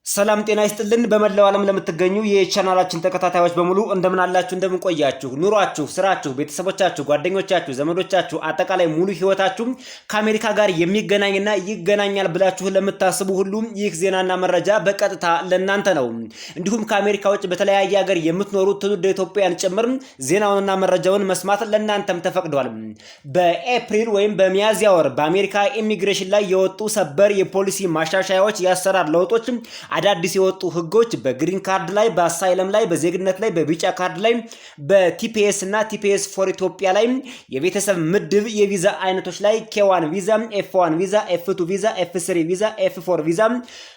ሰላም ጤና ይስጥልን በመላው ዓለም ለምትገኙ የቻናላችን ተከታታዮች በሙሉ እንደምን አላችሁ እንደምን ቆያችሁ ኑሯችሁ ስራችሁ ቤተሰቦቻችሁ ጓደኞቻችሁ ዘመዶቻችሁ አጠቃላይ ሙሉ ህይወታችሁ ከአሜሪካ ጋር የሚገናኝና ይገናኛል ብላችሁ ለምታስቡ ሁሉ ይህ ዜናና መረጃ በቀጥታ ለእናንተ ነው። እንዲሁም ከአሜሪካ ውጭ በተለያየ ሀገር የምትኖሩ ትውልደ ኢትዮጵያውያን ጭምር ዜናውንና መረጃውን መስማት ለእናንተም ተፈቅዷል። በኤፕሪል ወይም በሚያዝያ ወር በአሜሪካ ኢሚግሬሽን ላይ የወጡ ሰበር የፖሊሲ ማሻሻያዎች ያሰራር ለውጦች አዳዲስ የወጡ ህጎች በግሪን ካርድ ላይ በአሳይለም ላይ በዜግነት ላይ በቢጫ ካርድ ላይ በቲፒኤስ እና ቲፒኤስ ፎር ኢትዮጵያ ላይ የቤተሰብ ምድብ የቪዛ አይነቶች ላይ ኬ1 ቪዛ ኤፍ1 ቪዛ ኤፍ2 ቪዛ ኤፍ3 ቪዛ ኤፍ4 ቪዛ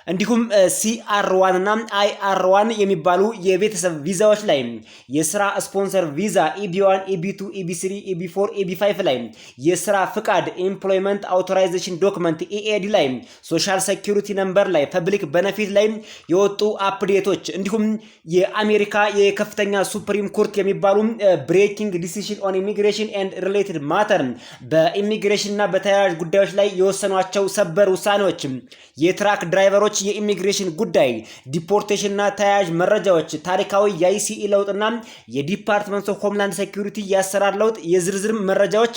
እንዲሁም ሲአር1 እና አይአር1 የሚባሉ የቤተሰብ ቪዛዎች ላይ የስራ ስፖንሰር ቪዛ ኢቢ1 ኢቢ2 ኢቢ3 ኢቢ4 ኢቢ5 ላይ የስራ ፍቃድ ኤምፕሎይመንት አውቶራይዜሽን ዶክመንት ኢኤዲ ላይ ሶሻል ሴኩሪቲ ነምበር ላይ ፐብሊክ ቤኔፊት ላይ የወጡ አፕዴቶች እንዲሁም የአሜሪካ የከፍተኛ ሱፕሪም ኮርት የሚባሉ ብሬኪንግ ዲሲዥን ኦን ኢሚግሬሽን ኤንድ ሪሌትድ ማተር በኢሚግሬሽን እና በተያያዥ ጉዳዮች ላይ የወሰኗቸው ሰበር ውሳኔዎች የትራክ ድራይቨሮች የኢሚግሬሽን ጉዳይ ዲፖርቴሽን እና ተያያዥ መረጃዎች ታሪካዊ የአይሲኢ ለውጥና የዲፓርትመንት ኦፍ ሆምላንድ ሴኩሪቲ ያሰራር ለውጥ የዝርዝር መረጃዎች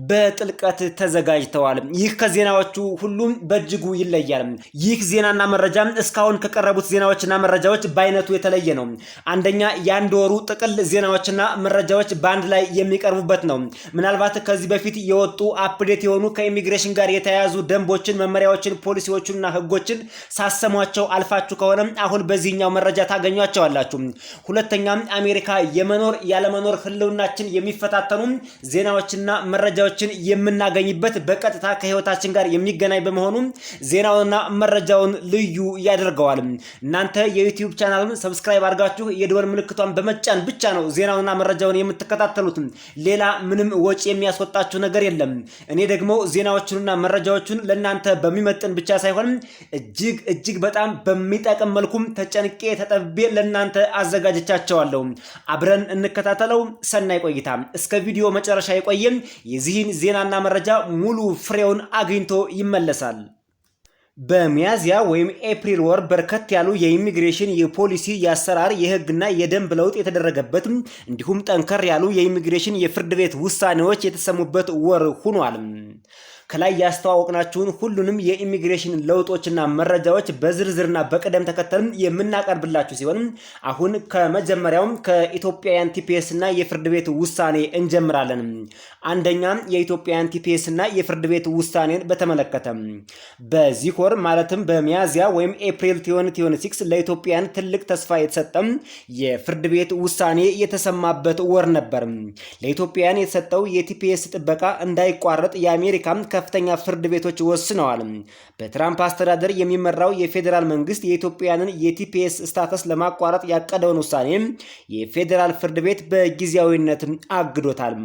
በጥልቀት ተዘጋጅተዋል። ይህ ከዜናዎቹ ሁሉም በእጅጉ ይለያል። ይህ ዜናና መረጃ እስካሁን ከቀረቡት ዜናዎችና መረጃዎች በአይነቱ የተለየ ነው። አንደኛ የአንድ ወሩ ጥቅል ዜናዎችና መረጃዎች በአንድ ላይ የሚቀርቡበት ነው። ምናልባት ከዚህ በፊት የወጡ አፕዴት የሆኑ ከኢሚግሬሽን ጋር የተያያዙ ደንቦችን መመሪያዎችን ፖሊሲዎችንና ህጎችን ሳሰሟቸው አልፋችሁ ከሆነ አሁን በዚህኛው መረጃ ታገኟቸዋላችሁ። ሁለተኛ አሜሪካ የመኖር ያለመኖር ህልውናችን የሚፈታተኑ ዜናዎችና መረጃዎችን የምናገኝበት በቀጥታ ከህይወታችን ጋር የሚገናኝ በመሆኑ ዜናውንና መረጃውን ልዩ ያደርገዋል። እናንተ የዩቲዩብ ቻናሉን ሰብስክራይብ አድርጋችሁ የደወል ምልክቷን በመጫን ብቻ ነው ዜናውንና መረጃውን የምትከታተሉት። ሌላ ምንም ወጪ የሚያስወጣችሁ ነገር የለም። እኔ ደግሞ ዜናዎቹንና መረጃዎቹን ለእናንተ በሚመጥን ብቻ ሳይሆን እጅግ በጣም በሚጠቅም መልኩም ተጨንቄ ተጠብቤ ለእናንተ አዘጋጅቻቸዋለሁ። አብረን እንከታተለው። ሰናይ ቆይታ። እስከ ቪዲዮ መጨረሻ የቆየም የዚህን ዜናና መረጃ ሙሉ ፍሬውን አግኝቶ ይመለሳል። በሚያዝያ ወይም ኤፕሪል ወር በርከት ያሉ የኢሚግሬሽን የፖሊሲ የአሰራር የህግና የደንብ ለውጥ የተደረገበት እንዲሁም ጠንከር ያሉ የኢሚግሬሽን የፍርድ ቤት ውሳኔዎች የተሰሙበት ወር ሆኗል። ከላይ ያስተዋወቅናችሁን ሁሉንም የኢሚግሬሽን ለውጦችና መረጃዎች በዝርዝርና በቅደም ተከተል የምናቀርብላችሁ ሲሆን አሁን ከመጀመሪያው ከኢትዮጵያውያን ቲፒኤስ እና የፍርድ ቤት ውሳኔ እንጀምራለን። አንደኛ የኢትዮጵያውያን ቲፒኤስ እና የፍርድ ቤት ውሳኔን በተመለከተ በዚህ ወር ማለትም በሚያዝያ ወይም ኤፕሪል 2026 ለኢትዮጵያውያን ትልቅ ተስፋ የተሰጠም የፍርድ ቤት ውሳኔ የተሰማበት ወር ነበር። ለኢትዮጵያውያን የተሰጠው የቲፒኤስ ጥበቃ እንዳይቋረጥ የአሜሪካ ከፍተኛ ፍርድ ቤቶች ወስነዋል። በትራምፕ አስተዳደር የሚመራው የፌዴራል መንግስት የኢትዮጵያውያንን የቲፒኤስ ስታተስ ለማቋረጥ ያቀደውን ውሳኔ የፌዴራል ፍርድ ቤት በጊዜያዊነት አግዶታል።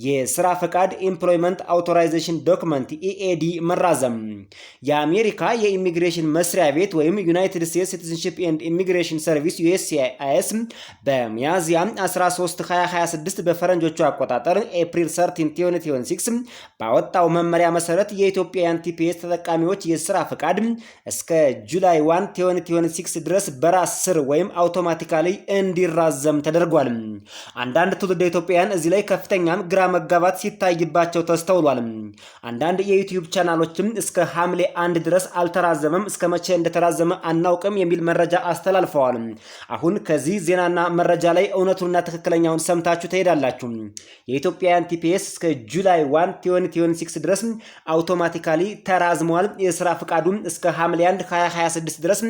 የስራ ፈቃድ ኤምፕሎይመንት አውቶራይዜሽን ዶክመንት ኢኤዲ መራዘም የአሜሪካ የኢሚግሬሽን መስሪያ ቤት ወይም ዩናይትድ ስቴትስ ሲቲዝንሺፕ ኤንድ ኢሚግሬሽን ሰርቪስ ዩኤስሲአይኤስ በሚያዝያ 13 2026 በፈረንጆቹ አቆጣጠር ኤፕሪል 13 2026 ባወጣው መመሪያ መሰረት የኢትዮጵያውያን ቲፒኤስ ተጠቃሚዎች የስራ ፍቃድ እስከ ጁላይ 1 2026 ድረስ በራስ ስር ወይም አውቶማቲካሊ እንዲራዘም ተደርጓል። አንዳንድ ትውልደ ኢትዮጵያውያን እዚህ ላይ ከፍተኛም ግራ መጋባት ሲታይባቸው ተስተውሏል። አንዳንድ የዩቲዩብ ቻናሎችም እስከ ሐምሌ 1 ድረስ አልተራዘመም፣ እስከ መቼ እንደተራዘመ አናውቅም የሚል መረጃ አስተላልፈዋል። አሁን ከዚህ ዜናና መረጃ ላይ እውነቱንና ትክክለኛውን ሰምታችሁ ትሄዳላችሁ። የኢትዮጵያውያን ቲፒኤስ እስከ ጁላይ 1 2026 ድረስ አውቶማቲካሊ ተራዝሟል። የስራ ፍቃዱም እስከ ሐምሌ 1 2026 ድረስ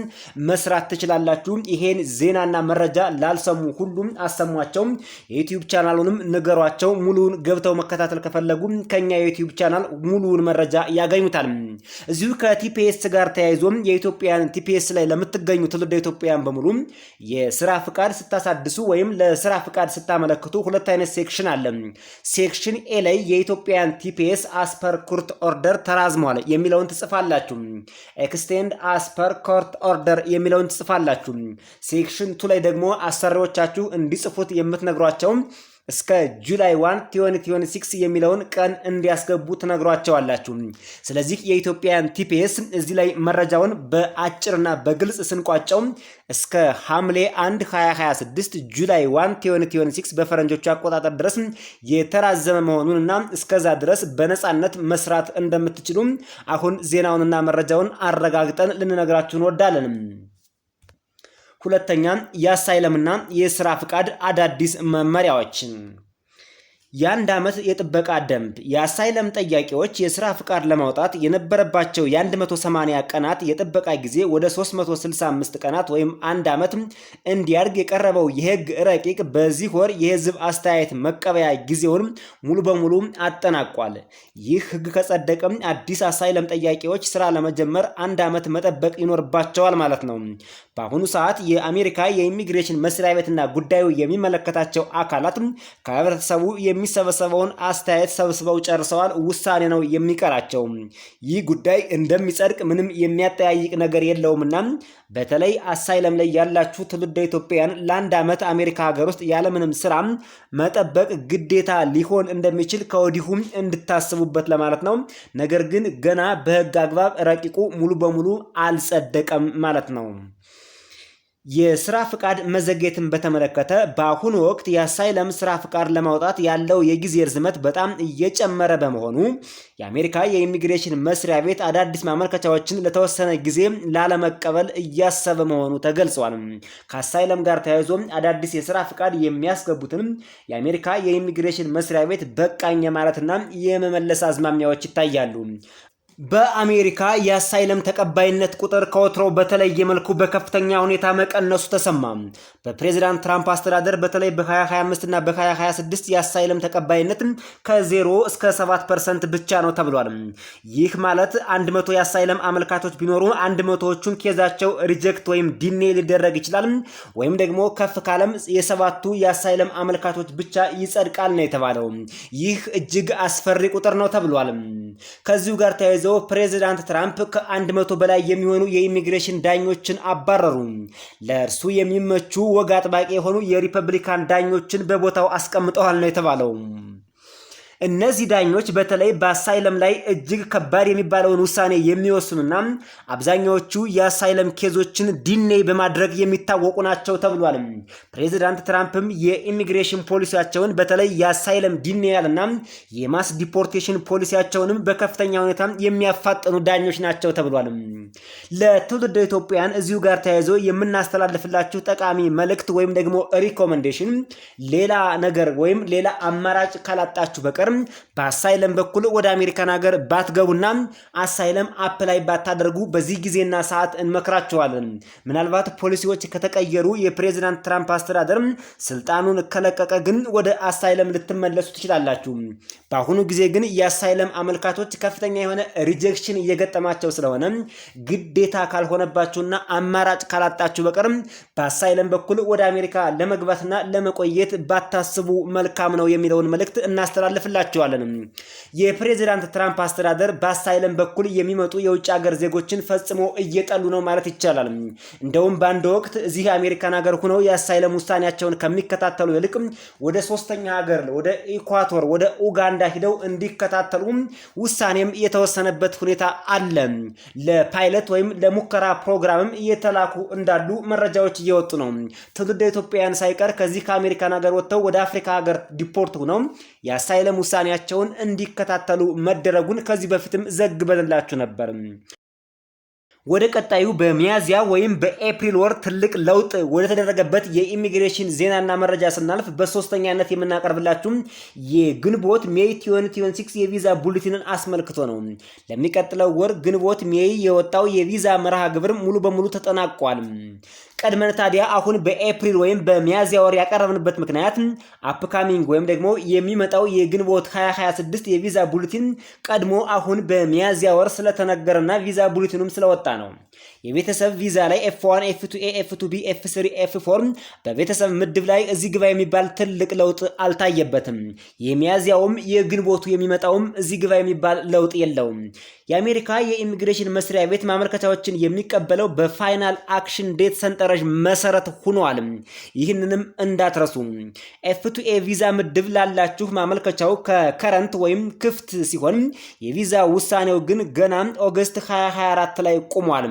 መስራት ትችላላችሁ። ይሄን ዜናና መረጃ ላልሰሙ ሁሉም አሰሟቸው። የዩቲዩብ ቻናሉንም ንገሯቸው። ሙሉውን ገብተው መከታተል ከፈለጉ ከኛ የዩቲዩብ ቻናል ሙሉውን መረጃ ያገኙታል። እዚሁ ከቲፒኤስ ጋር ተያይዞም የኢትዮጵያን ቲፒኤስ ላይ ለምትገኙ ትውልደ ኢትዮጵያውያን በሙሉ የስራ ፍቃድ ስታሳድሱ ወይም ለስራ ፍቃድ ስታመለክቱ ሁለት አይነት ሴክሽን አለ። ሴክሽን ኤ ላይ የኢትዮጵያን ቲፒኤስ አስፐር ኮርት ኦርደር ተራዝሟል የሚለውን ትጽፋላችሁ። ኤክስቴንድ አስፐር ኮርት ኦርደር የሚለውን ትጽፋላችሁ። ሴክሽን 2 ላይ ደግሞ አሰሪዎቻችሁ እንዲጽፉት የምትነግሯቸው እስከ ጁላይ 1 2026 የሚለውን ቀን እንዲያስገቡ ትነግሯቸዋላችሁ። ስለዚህ የኢትዮጵያን ቲፒኤስ እዚህ ላይ መረጃውን በአጭርና በግልጽ ስንቋጨው እስከ ሐምሌ 1 2026 ጁላይ 1 2026 በፈረንጆቹ አቆጣጠር ድረስ የተራዘመ መሆኑንና እስከዛ ድረስ በነፃነት መስራት እንደምትችሉ አሁን ዜናውንና መረጃውን አረጋግጠን ልንነግራችሁ እንወዳለን። ሁለተኛ የአሳይለምና የስራ ፍቃድ አዳዲስ መመሪያዎች። የአንድ ዓመት የጥበቃ ደንብ የአሳይለም ጠያቂዎች የስራ ፍቃድ ለማውጣት የነበረባቸው የ180 ቀናት የጥበቃ ጊዜ ወደ 365 ቀናት ወይም አንድ ዓመት እንዲያድግ የቀረበው የህግ ረቂቅ በዚህ ወር የህዝብ አስተያየት መቀበያ ጊዜውን ሙሉ በሙሉ አጠናቋል። ይህ ህግ ከጸደቀም አዲስ አሳይለም ጠያቂዎች ስራ ለመጀመር አንድ ዓመት መጠበቅ ይኖርባቸዋል ማለት ነው። በአሁኑ ሰዓት የአሜሪካ የኢሚግሬሽን መስሪያ ቤትና ጉዳዩ የሚመለከታቸው አካላት ከህብረተሰቡ የሚሰበሰበውን አስተያየት ሰብስበው ጨርሰዋል። ውሳኔ ነው የሚቀራቸው። ይህ ጉዳይ እንደሚጸድቅ ምንም የሚያጠያይቅ ነገር የለውምና በተለይ አሳይለም ላይ ያላችሁ ትውልደ ኢትዮጵያውያን ለአንድ ዓመት አሜሪካ ሀገር ውስጥ ያለምንም ስራ መጠበቅ ግዴታ ሊሆን እንደሚችል ከወዲሁም እንድታስቡበት ለማለት ነው። ነገር ግን ገና በህግ አግባብ ረቂቁ ሙሉ በሙሉ አልጸደቀም ማለት ነው። የስራ ፍቃድ መዘግየትን በተመለከተ በአሁኑ ወቅት የአሳይለም ስራ ፍቃድ ለማውጣት ያለው የጊዜ ርዝመት በጣም እየጨመረ በመሆኑ የአሜሪካ የኢሚግሬሽን መስሪያ ቤት አዳዲስ ማመልከቻዎችን ለተወሰነ ጊዜ ላለመቀበል እያሰበ መሆኑ ተገልጿል። ከአሳይለም ጋር ተያይዞ አዳዲስ የስራ ፍቃድ የሚያስገቡትን የአሜሪካ የኢሚግሬሽን መስሪያ ቤት በቃኝ ማለትና የመመለስ አዝማሚያዎች ይታያሉ። በአሜሪካ የአሳይለም ተቀባይነት ቁጥር ከወትሮ በተለየ መልኩ በከፍተኛ ሁኔታ መቀነሱ ተሰማ። በፕሬዝዳንት ትራምፕ አስተዳደር በተለይ በ2025 እና በ2026 የአሳይለም ተቀባይነት ከ0 እስከ 7% ብቻ ነው ተብሏል። ይህ ማለት 100 የአሳይለም አመልካቾች ቢኖሩ 100ዎቹን ኬዛቸው ሪጀክት ወይም ዲኔ ሊደረግ ይችላል፣ ወይም ደግሞ ከፍ ካለም የ7ቱ የአሳይለም አመልካቾች ብቻ ይጸድቃል ነው የተባለው። ይህ እጅግ አስፈሪ ቁጥር ነው ተብሏል። ከዚሁ ጋር ተያይዞ ፕሬዝዳንት ትራምፕ ከ100 በላይ የሚሆኑ የኢሚግሬሽን ዳኞችን አባረሩ። ለእርሱ የሚመቹ ወግ አጥባቂ የሆኑ የሪፐብሊካን ዳኞችን በቦታው አስቀምጠዋል ነው የተባለው። እነዚህ ዳኞች በተለይ በአሳይለም ላይ እጅግ ከባድ የሚባለውን ውሳኔ የሚወስኑና አብዛኛዎቹ የአሳይለም ኬዞችን ዲኔ በማድረግ የሚታወቁ ናቸው ተብሏል። ፕሬዝዳንት ትራምፕም የኢሚግሬሽን ፖሊሲያቸውን በተለይ የአሳይለም ዲኔያልና የማስ ዲፖርቴሽን ፖሊሲያቸውንም በከፍተኛ ሁኔታ የሚያፋጥኑ ዳኞች ናቸው ተብሏል። ለትውልደ ኢትዮጵያውያን እዚሁ ጋር ተያይዞ የምናስተላልፍላችሁ ጠቃሚ መልእክት ወይም ደግሞ ሪኮመንዴሽን ሌላ ነገር ወይም ሌላ አማራጭ ካላጣችሁ በቀር በአሳይለም በኩል ወደ አሜሪካን ሀገር ባትገቡና አሳይለም አፕላይ ባታደርጉ በዚህ ጊዜና ሰዓት እንመክራችኋለን። ምናልባት ፖሊሲዎች ከተቀየሩ የፕሬዝዳንት ትራምፕ አስተዳደር ስልጣኑን ከለቀቀ ግን ወደ አሳይለም ልትመለሱ ትችላላችሁ። በአሁኑ ጊዜ ግን የአሳይለም አመልካቾች ከፍተኛ የሆነ ሪጀክሽን እየገጠማቸው ስለሆነ ግዴታ ካልሆነባችሁና አማራጭ ካላጣችሁ በቀር በአሳይለም በኩል ወደ አሜሪካ ለመግባትና ለመቆየት ባታስቡ መልካም ነው የሚለውን መልእክት እናስተላልፋለን። የፕሬዝዳንት ትራምፕ አስተዳደር በአሳይለም በኩል የሚመጡ የውጭ ሀገር ዜጎችን ፈጽሞ እየጠሉ ነው ማለት ይቻላል። እንደውም በአንድ ወቅት እዚህ አሜሪካን ሀገር ሆነው የአሳይለም ውሳኔያቸውን ከሚከታተሉ ይልቅ ወደ ሶስተኛ ሀገር ወደ ኢኳቶር ወደ ኡጋንዳ ሂደው እንዲከታተሉ ውሳኔም የተወሰነበት ሁኔታ አለ። ለፓይለት ወይም ለሙከራ ፕሮግራምም እየተላኩ እንዳሉ መረጃዎች እየወጡ ነው። ትውልደ ኢትዮጵያውያን ሳይቀር ከዚህ ከአሜሪካን ሀገር ወጥተው ወደ አፍሪካ ሀገር ዲፖርት ሆነው የአሳይለም ውሳኔያቸውን እንዲከታተሉ መደረጉን ከዚህ በፊትም ዘግበንላችሁ ነበር። ወደ ቀጣዩ በሚያዝያ ወይም በኤፕሪል ወር ትልቅ ለውጥ ወደ ተደረገበት የኢሚግሬሽን ዜናና መረጃ ስናልፍ በሶስተኛነት የምናቀርብላችሁ የግንቦት ሜይ 2026 የቪዛ ቡሌቲንን አስመልክቶ ነው። ለሚቀጥለው ወር ግንቦት ሜይ የወጣው የቪዛ መርሃ ግብር ሙሉ በሙሉ ተጠናቋል። ቀድመን ታዲያ አሁን በኤፕሪል ወይም በሚያዝያ ወር ያቀረብንበት ምክንያት አፕካሚንግ ወይም ደግሞ የሚመጣው የግንቦት 2026 የቪዛ ቡሌቲን ቀድሞ አሁን በሚያዝያ ወር ስለተነገረና ቪዛ ቡሌቲኑም ስለወጣ ነው። የቤተሰብ ቪዛ ላይ F1 F2A F2B F3 F4 በቤተሰብ ምድብ ላይ እዚህ ግባ የሚባል ትልቅ ለውጥ አልታየበትም። የሚያዝያውም የግንቦቱ የሚመጣውም እዚህ ግባ የሚባል ለውጥ የለውም። የአሜሪካ የኢሚግሬሽን መስሪያ ቤት ማመልከቻዎችን የሚቀበለው በፋይናል አክሽን ዴት ሰንጠረዥ መሰረት ሆኗል። ይህንንም እንዳትረሱ። F2A ቪዛ ምድብ ላላችሁ ማመልከቻው ከከረንት ወይም ክፍት ሲሆን የቪዛ ውሳኔው ግን ገና ኦገስት 2024 ላይ ቆሟል።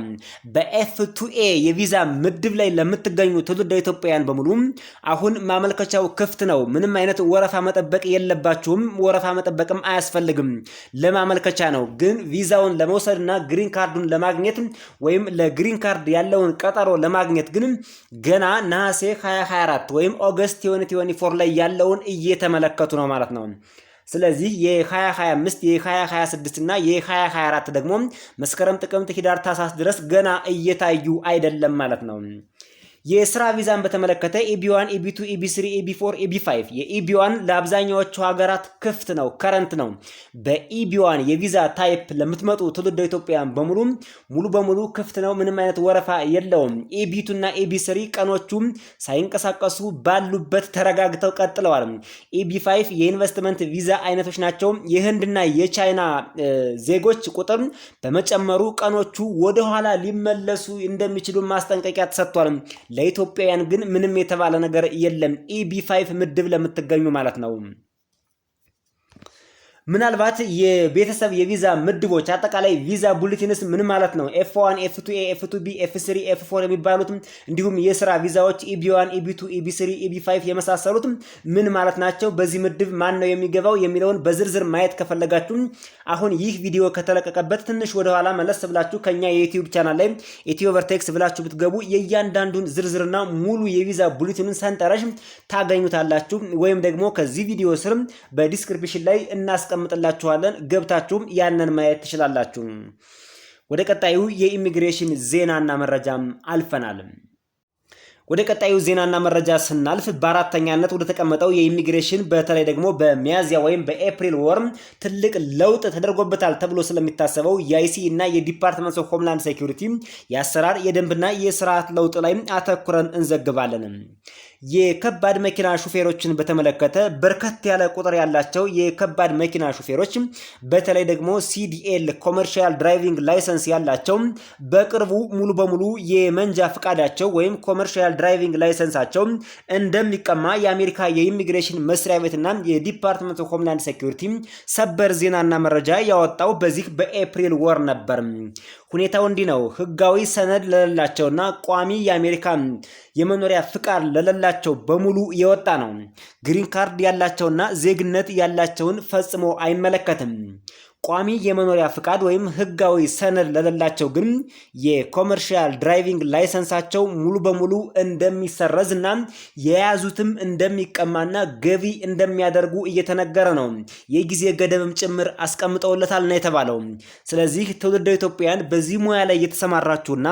በF2A የቪዛ ምድብ ላይ ለምትገኙ ትውልደ ኢትዮጵያውያን በሙሉ አሁን ማመልከቻው ክፍት ነው። ምንም አይነት ወረፋ መጠበቅ የለባችሁም። ወረፋ መጠበቅም አያስፈልግም። ለማመልከቻ ነው። ግን ቪዛውን ለመውሰድና ግሪን ካርዱን ለማግኘት ወይም ለግሪን ካርድ ያለውን ቀጠሮ ለማግኘት ግን ገና ነሐሴ 2024 ወይም ኦገስት 2024 ላይ ያለውን እየተመለከቱ ነው ማለት ነው። ስለዚህ የ2025 የ2026 እና የ2024 ደግሞ መስከረም፣ ጥቅምት፣ ህዳር፣ ታህሳስ ድረስ ገና እየታዩ አይደለም ማለት ነው። የስራ ቪዛን በተመለከተ EB1 EB2 EB3 EB4 EB5 የEB1 ለአብዛኛዎቹ ሀገራት ክፍት ነው፣ ከረንት ነው። በEB1 የቪዛ ታይፕ ለምትመጡ ትውልደ ኢትዮጵያውያን ሙሉ በሙሉ ክፍት ነው። ምንም አይነት ወረፋ የለውም። EB2 እና EB3 ቀኖቹ ሳይንቀሳቀሱ ባሉበት ተረጋግተው ቀጥለዋል። EB5 የኢንቨስትመንት ቪዛ አይነቶች ናቸው። የህንድና የቻይና ዜጎች ቁጥር በመጨመሩ ቀኖቹ ወደ ኋላ ሊመለሱ እንደሚችሉ ማስጠንቀቂያ ተሰጥቷል። ለኢትዮጵያውያን ግን ምንም የተባለ ነገር የለም። EB5 ምድብ ለምትገኙ ማለት ነው። ምናልባት የቤተሰብ የቪዛ ምድቦች አጠቃላይ ቪዛ ቡሌቲንስ ምን ማለት ነው? F1 F2A F2B F3 F4 የሚባሉት እንዲሁም የስራ ቪዛዎች EB1 EB2 EB3 EB5 የመሳሰሉት ምን ማለት ናቸው? በዚህ ምድብ ማን ነው የሚገባው የሚለውን በዝርዝር ማየት ከፈለጋችሁ አሁን ይህ ቪዲዮ ከተለቀቀበት ትንሽ ወደ ኋላ መለስ ብላችሁ ከኛ የዩቲዩብ ቻናል ላይ ኢትዮቨርቴክስ ብላችሁ ብትገቡ የእያንዳንዱን ዝርዝርና ሙሉ የቪዛ ቡሌቲኑን ሰንጠረዥ ታገኙታላችሁ። ወይም ደግሞ ከዚህ ቪዲዮ ስር በዲስክሪፕሽን ላይ እናስቀምጥላችኋለን። ገብታችሁም ያንን ማየት ትችላላችሁ። ወደ ቀጣዩ የኢሚግሬሽን ዜናና መረጃም አልፈናል። ወደ ቀጣዩ ዜናና መረጃ ስናልፍ በአራተኛነት ወደ ተቀመጠው የኢሚግሬሽን በተለይ ደግሞ በሚያዝያ ወይም በኤፕሪል ወር ትልቅ ለውጥ ተደርጎበታል ተብሎ ስለሚታሰበው የአይሲ እና የዲፓርትመንት ኦፍ ሆምላንድ ሴኩሪቲ የአሰራር የደንብና የስርዓት ለውጥ ላይ አተኩረን እንዘግባለን። የከባድ መኪና ሹፌሮችን በተመለከተ በርከት ያለ ቁጥር ያላቸው የከባድ መኪና ሹፌሮች በተለይ ደግሞ CDL ኮመርሻል ድራይቪንግ ላይሰንስ ያላቸው በቅርቡ ሙሉ በሙሉ የመንጃ ፍቃዳቸው ወይም ኮመርሻል ድራይቪንግ ላይሰንሳቸው እንደሚቀማ የአሜሪካ የኢሚግሬሽን መስሪያ ቤትና የዲፓርትመንት ኦፍ ሆምላንድ ሴኩሪቲ ሰበር ዜናና መረጃ ያወጣው በዚህ በኤፕሪል ወር ነበር። ሁኔታው እንዲህ ነው። ህጋዊ ሰነድ ለሌላቸውና ቋሚ የአሜሪካ የመኖሪያ ፍቃድ ለሌላቸው በሙሉ የወጣ ነው። ግሪን ካርድ ያላቸውና ዜግነት ያላቸውን ፈጽሞ አይመለከትም። ቋሚ የመኖሪያ ፍቃድ ወይም ህጋዊ ሰነድ ለሌላቸው ግን የኮመርሻል ድራይቪንግ ላይሰንሳቸው ሙሉ በሙሉ እንደሚሰረዝና የያዙትም እንደሚቀማና ገቢ እንደሚያደርጉ እየተነገረ ነው። የጊዜ ገደብም ጭምር አስቀምጠውለታል ነው የተባለው። ስለዚህ ትውልደ ኢትዮጵያውያን በዚህ ሙያ ላይ የተሰማራችሁና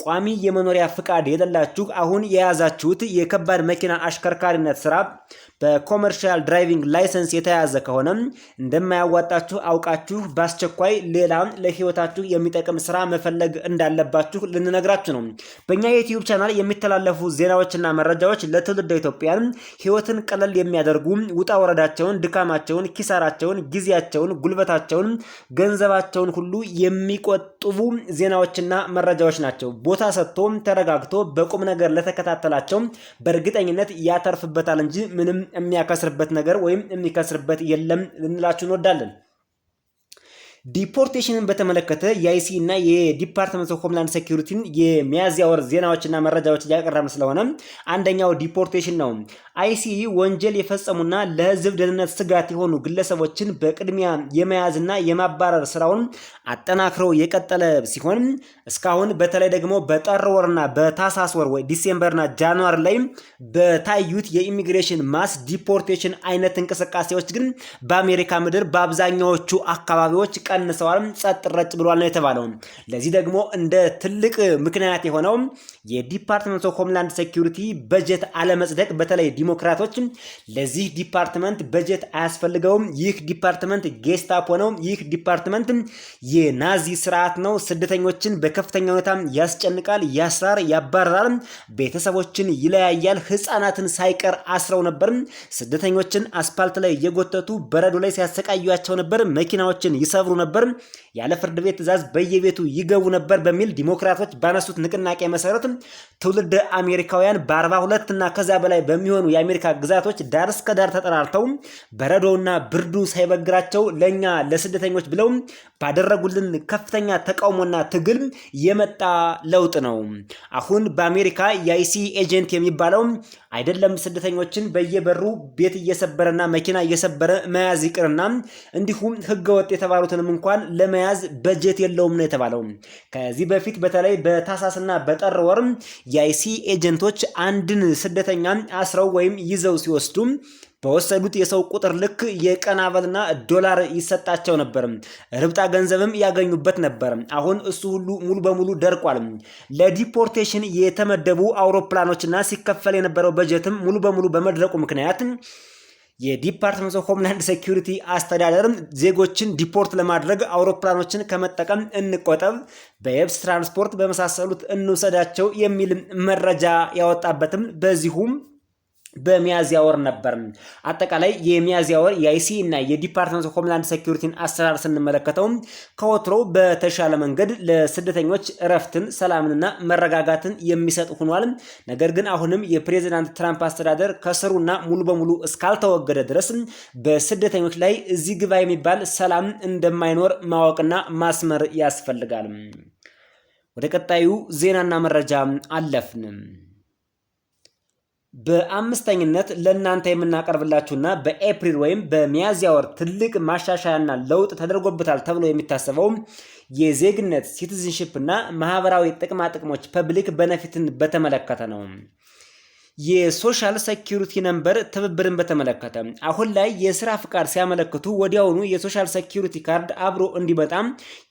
ቋሚ የመኖሪያ ፍቃድ የሌላችሁ አሁን የያዛችሁት የከባድ መኪና አሽከርካሪነት ስራ በኮመርሻል ድራይቪንግ ላይሰንስ የተያዘ ከሆነ እንደማያዋጣችሁ አውቃችሁ በአስቸኳይ ሌላ ለህይወታችሁ የሚጠቅም ስራ መፈለግ እንዳለባችሁ ልንነግራችሁ ነው። በእኛ የዩቲዩብ ቻናል የሚተላለፉ ዜናዎችና መረጃዎች ለትውልደ ኢትዮጵያውያን ህይወትን ቀለል የሚያደርጉ ውጣ ወረዳቸውን፣ ድካማቸውን፣ ኪሳራቸውን፣ ጊዜያቸውን፣ ጉልበታቸውን፣ ገንዘባቸውን ሁሉ የሚቆጥቡ ዜናዎችና መረጃዎች ናቸው። ቦታ ሰጥቶ ተረጋግቶ በቁም ነገር ለተከታተላቸው በእርግጠኝነት ያተርፍበታል እንጂ ምንም የሚያከስርበት ነገር ወይም የሚከስርበት የለም ልንላችሁ እንወዳለን። ዲፖርቴሽንን በተመለከተ የአይሲ እና የዲፓርትመንት ኦፍ ሆምላንድ ሴኩሪቲን የሚያዝያ ወር ዜናዎችና መረጃዎች እያቀረብን ስለሆነ አንደኛው ዲፖርቴሽን ነው። አይሲ ወንጀል የፈጸሙና ለህዝብ ደህንነት ስጋት የሆኑ ግለሰቦችን በቅድሚያ የመያዝና የማባረር ስራውን አጠናክረው የቀጠለ ሲሆን እስካሁን በተለይ ደግሞ በጥር ወርና በታህሳስ ወር ወይ ዲሴምበርና ጃንዋሪ ላይ በታዩት የኢሚግሬሽን ማስ ዲፖርቴሽን አይነት እንቅስቃሴዎች ግን በአሜሪካ ምድር በአብዛኛዎቹ አካባቢዎች ቀንሰዋል፣ ጸጥ ረጭ ብሏል ነው የተባለው። ለዚህ ደግሞ እንደ ትልቅ ምክንያት የሆነው የዲፓርትመንት ኦፍ ሆምላንድ ሴኩሪቲ በጀት አለመጽደቅ። በተለይ ዲሞክራቶች ለዚህ ዲፓርትመንት በጀት አያስፈልገውም፣ ይህ ዲፓርትመንት ጌስታፖ ነው፣ ይህ ዲፓርትመንት የናዚ ስርዓት ነው፣ ስደተኞችን በከፍተኛ ሁኔታ ያስጨንቃል፣ ያስራር፣ ያባራል፣ ቤተሰቦችን ይለያያል፣ ህፃናትን ሳይቀር አስረው ነበር፣ ስደተኞችን አስፓልት ላይ እየጎተቱ በረዶ ላይ ሲያሰቃዩቸው ነበር፣ መኪናዎችን ይሰብሩ ነበር፣ ያለ ፍርድ ቤት ትዕዛዝ በየቤቱ ይገቡ ነበር በሚል ዲሞክራቶች ባነሱት ንቅናቄ መሰረት ትውልድ አሜሪካውያን በ42 እና ከዛ በላይ በሚሆኑ የአሜሪካ ግዛቶች ዳር እስከ ዳር ተጠራርተው በረዶውና ብርዱ ሳይበግራቸው ለኛ ለስደተኞች ብለው ባደረጉልን ከፍተኛ ተቃውሞና ትግል የመጣ ለውጥ ነው። አሁን በአሜሪካ የአይሲ ኤጀንት የሚባለው አይደለም ስደተኞችን በየበሩ ቤት እየሰበረና መኪና እየሰበረ መያዝ ይቅርና እንዲሁም ህገወጥ የተባሉትንም እንኳን ለመያዝ በጀት የለውም ነው የተባለው። ከዚህ በፊት በተለይ በታሳስና በጠር ወር የአይሲ ኤጀንቶች አንድን ስደተኛ አስረው ወይም ይዘው ሲወስዱ በወሰዱት የሰው ቁጥር ልክ የቀን አበልና ዶላር ይሰጣቸው ነበር፣ ርብጣ ገንዘብም ያገኙበት ነበር። አሁን እሱ ሁሉ ሙሉ በሙሉ ደርቋል። ለዲፖርቴሽን የተመደቡ አውሮፕላኖችና ሲከፈል የነበረው በጀትም ሙሉ በሙሉ በመድረቁ ምክንያት የዲፓርትመንት ኦፍ ሆምላንድ ሴኩሪቲ አስተዳደር ዜጎችን ዲፖርት ለማድረግ አውሮፕላኖችን ከመጠቀም እንቆጠብ፣ በየብስ ትራንስፖርት በመሳሰሉት እንውሰዳቸው የሚል መረጃ ያወጣበትም በዚሁም በሚያዝያ ወር ነበር። አጠቃላይ የሚያዝያ ወር የአይሲ እና የዲፓርትመንት ኦፍ ሆምላንድ ሴኩሪቲን አሰራር ስንመለከተው ከወትሮው በተሻለ መንገድ ለስደተኞች እረፍትን፣ ሰላምንና መረጋጋትን የሚሰጥ ሆኗል። ነገር ግን አሁንም የፕሬዚዳንት ትራምፕ አስተዳደር ከስሩና ሙሉ በሙሉ እስካልተወገደ ድረስ በስደተኞች ላይ እዚህ ግባ የሚባል ሰላም እንደማይኖር ማወቅና ማስመር ያስፈልጋል። ወደ ቀጣዩ ዜናና መረጃ አለፍን። በአምስተኝነት ለእናንተ የምናቀርብላችሁና በኤፕሪል ወይም በሚያዝያ ወር ትልቅ ማሻሻያና ለውጥ ተደርጎበታል ተብሎ የሚታሰበው የዜግነት ሲቲዝንሺፕ እና ማህበራዊ ጥቅማ ጥቅሞች ፐብሊክ ቤኔፊትን በተመለከተ ነው። የሶሻል ሴኩሪቲ ነምበር ትብብርን በተመለከተ አሁን ላይ የስራ ፍቃድ ሲያመለክቱ ወዲያውኑ የሶሻል ሴኩሪቲ ካርድ አብሮ እንዲመጣም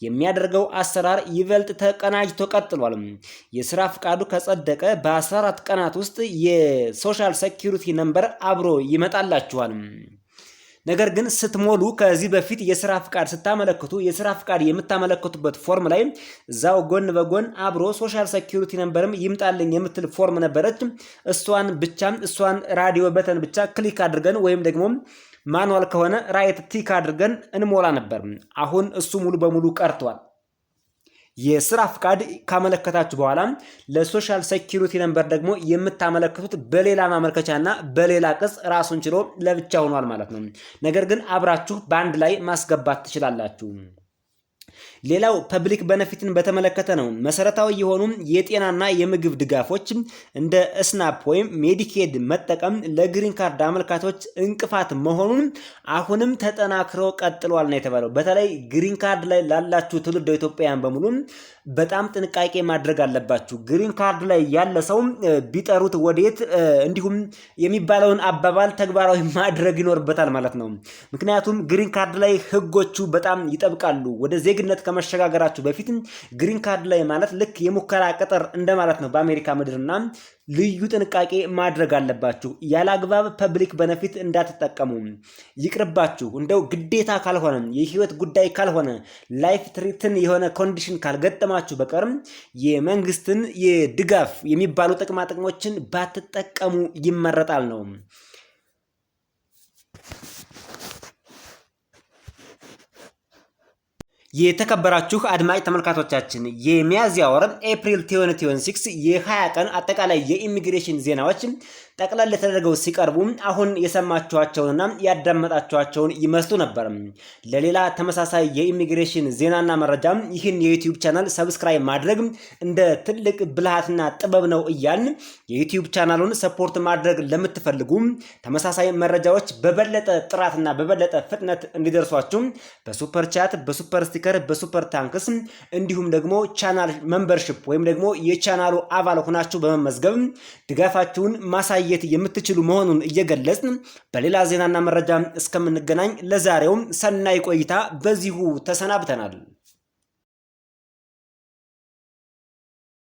የሚያደርገው አሰራር ይበልጥ ተቀናጅቶ ቀጥሏል። የስራ ፍቃዱ ከጸደቀ በ14 ቀናት ውስጥ የሶሻል ሴኩሪቲ ነምበር አብሮ ይመጣላችኋል። ነገር ግን ስትሞሉ ከዚህ በፊት የስራ ፍቃድ ስታመለክቱ የስራ ፍቃድ የምታመለክቱበት ፎርም ላይ እዛው ጎን በጎን አብሮ ሶሻል ሴኩሪቲ ነምበርም ይምጣልኝ የምትል ፎርም ነበረች። እሷን ራዲዮ በተን ብቻ ክሊክ አድርገን ወይም ደግሞ ማኑዋል ከሆነ ራይት ቲክ አድርገን እንሞላ ነበር። አሁን እሱ ሙሉ በሙሉ ቀርቷል። የስራ ፍቃድ ካመለከታችሁ በኋላ ለሶሻል ሴኩሪቲ ነምበር ደግሞ የምታመለክቱት በሌላ ማመልከቻና በሌላ ቅጽ ራሱን ችሎ ለብቻ ሆኗል ማለት ነው። ነገር ግን አብራችሁ በአንድ ላይ ማስገባት ትችላላችሁ። ሌላው ፐብሊክ ቤኔፊትን በተመለከተ ነው። መሰረታዊ የሆኑ የጤናና የምግብ ድጋፎች እንደ ስናፕ ወይም ሜዲኬድ መጠቀም ለግሪን ካርድ አመልካቾች እንቅፋት መሆኑን አሁንም ተጠናክሮ ቀጥሏል ነው የተባለው። በተለይ ግሪን ካርድ ላይ ላላችሁ ትውልደ ኢትዮጵያውያን በሙሉ በጣም ጥንቃቄ ማድረግ አለባችሁ። ግሪን ካርድ ላይ ያለ ሰው ቢጠሩት ወዴት እንዲሁም የሚባለውን አባባል ተግባራዊ ማድረግ ይኖርበታል ማለት ነው። ምክንያቱም ግሪን ካርድ ላይ ህጎቹ በጣም ይጠብቃሉ። ወደ ዜግነት ከመሸጋገራችሁ በፊት ግሪን ካርድ ላይ ማለት ልክ የሙከራ ቅጥር እንደማለት ነው በአሜሪካ ምድርና ልዩ ጥንቃቄ ማድረግ አለባችሁ። ያላግባብ ፐብሊክ ቤኔፊት እንዳትጠቀሙ ይቅርባችሁ። እንደው ግዴታ ካልሆነ የህይወት ጉዳይ ካልሆነ ላይፍ ትሪትን የሆነ ኮንዲሽን ካልገጠማችሁ በቀርም የመንግስትን የድጋፍ የሚባሉ ጥቅማ ጥቅሞችን ባትጠቀሙ ይመረጣል ነው። የተከበራችሁ አድማጭ ተመልካቾቻችን የሚያዝያ ወር ኤፕሪል 2026 የ20 ቀን አጠቃላይ የኢሚግሬሽን ዜናዎች ጠቅላላ ተደርገው ሲቀርቡ አሁን የሰማችኋቸውንና ያዳመጣችኋቸውን ይመስሉ ነበር። ለሌላ ተመሳሳይ የኢሚግሬሽን ዜናና መረጃ ይህን የዩቲዩብ ቻናል ሰብስክራይብ ማድረግ እንደ ትልቅ ብልሃትና ጥበብ ነው እያልን የዩቲዩብ ቻናሉን ሰፖርት ማድረግ ለምትፈልጉ ተመሳሳይ መረጃዎች በበለጠ ጥራትና በበለጠ ፍጥነት እንዲደርሷችሁ በሱፐር ቻት፣ በሱፐር ስቲከር በስቲከር በሱፐር ታንክስ እንዲሁም ደግሞ ቻናል ሜምበርሺፕ ወይም ደግሞ የቻናሉ አባል ሆናችሁ በመመዝገብ ድጋፋችሁን ማሳየት የምትችሉ መሆኑን እየገለጽን በሌላ ዜናና መረጃ እስከምንገናኝ ለዛሬው ሰናይ ቆይታ በዚሁ ተሰናብተናል።